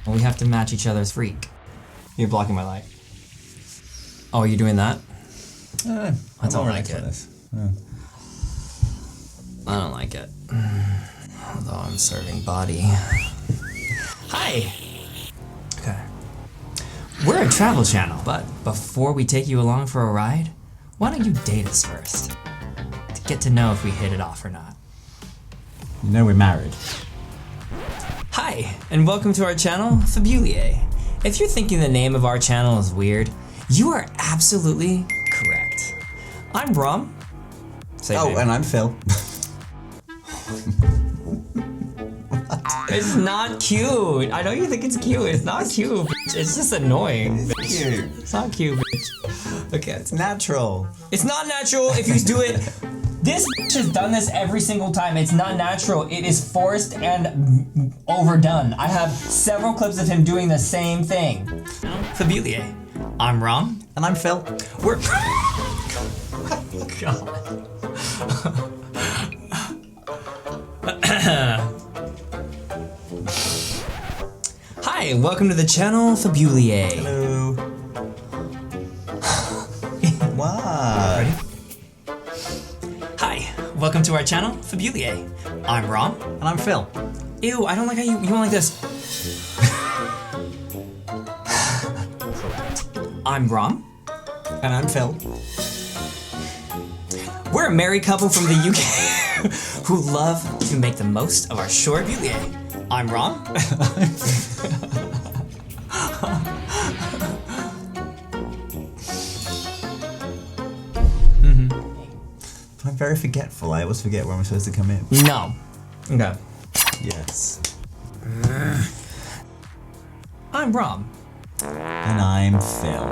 We have to match each other's freak. You're blocking my light. Oh, you're doing that? I don't like it. Yeah. I don't like it. Although I'm serving body. Hi! Okay. We're a travel channel, but before we take you along for a ride, why don't you date us first? To get to know if we hit it off or not. You know we're married. Hi, and welcome to our channel, Fab-u-lee-yay. If you're thinking the name of our channel is weird, you are absolutely correct. I'm Rom. And I'm Phil. It's not cute. I know you think it's cute. It's not cute, bitch. It's just annoying, bitch. It's cute. It's not cute, bitch. Okay. It's natural. It's not natural if you do it. This bitch has done this every single time. It's not natural. It is forced and overdone. I have several clips of him doing the same thing. Fab-u-lee-yay. I'm Rom. And I'm Phil. We're... God. Hi, welcome to the channel, Fab-u-lee-yay. Hello. Wow. Ready? Hi, welcome to our channel, Fab-u-lee-yay. I'm Rom. And I'm Phil. Ew, I don't like how you went like this. I'm Rom. And I'm Phil. We're a married couple from the UK who love to make the most of our short Fab-u-lee-yay. I'm Rom. I'm very forgetful. I always forget where I'm supposed to come in. No. Okay. Yes. I'm Rom. And I'm Phil.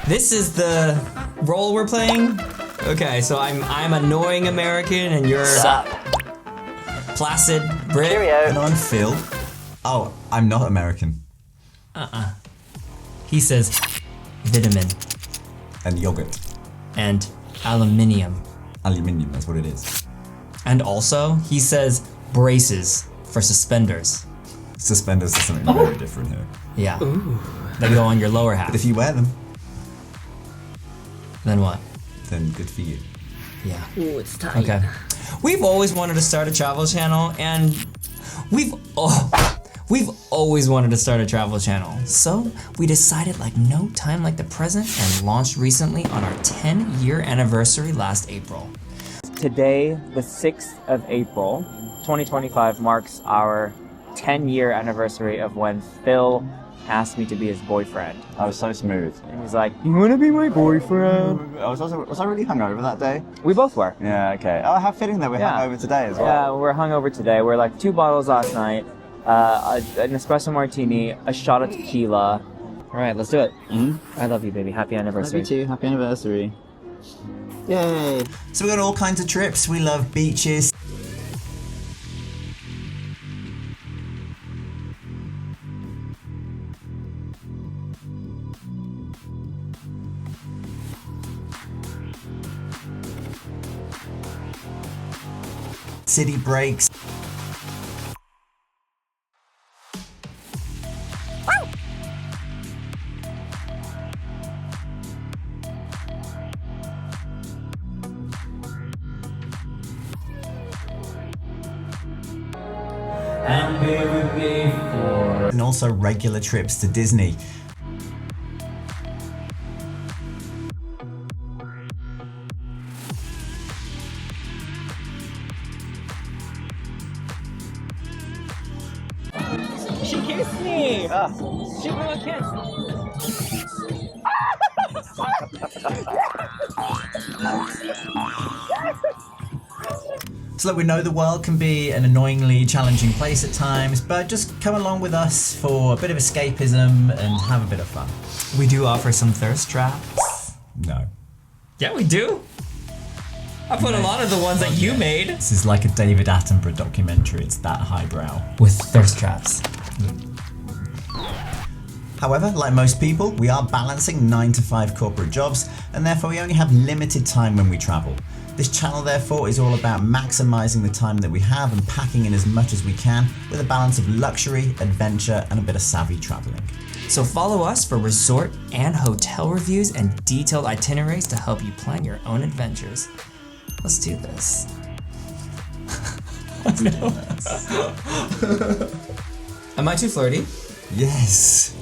This is the role we're playing. Okay, so I'm annoying American and you're placid Brit. And I'm Phil. Oh, I'm not American. He says vitamin And yogurt. and aluminium. Aluminium, that's what it is. And also, he says braces for suspenders. Suspenders are something very different here. Yeah. Ooh. They go on your lower half. But if you wear them, Then what? then good for you. Yeah. Ooh, it's tight. Okay. We've always wanted to start a travel channel, and we've always wanted to start a travel channel. So we decided like no time like the present and launched recently on our 10-year anniversary last April. Today, the 6th of April, 2025 marks our 10-year anniversary of when Phil asked me to be his boyfriend. I was so smooth. And he's like, "You wanna be my boyfriend?" Was I really hungover that day? We both were. Yeah, okay. Oh, how fitting that we're Yeah. hungover today as well. Yeah, we're hungover today. We're like 2 bottles last night, an espresso martini, a shot of tequila. All right, let's do it. I love you, baby. Happy anniversary. Love you too. Happy anniversary. Yay. So we've got all kinds of trips. We love beaches. City breaks. And also regular trips to Disney. She kissed me! She blew a kiss. So look, we know the world can be an annoyingly challenging place at times, but just come along with us for a bit of escapism and have a bit of fun. We do offer some thirst traps. No. Yeah, we do. I put a lot of the ones that you made. This is like a David Attenborough documentary, it's that highbrow. With thirst traps. However, like most people, we are balancing 9 to 5 corporate jobs, and therefore we only have limited time when we travel. This channel therefore is all about maximising the time that we have and packing in as much as we can with a balance of luxury, adventure and a bit of savvy travelling. So follow us for resort and hotel reviews and detailed itineraries to help you plan your own adventures. Let's do this. Oh no. Am I too flirty? Yes.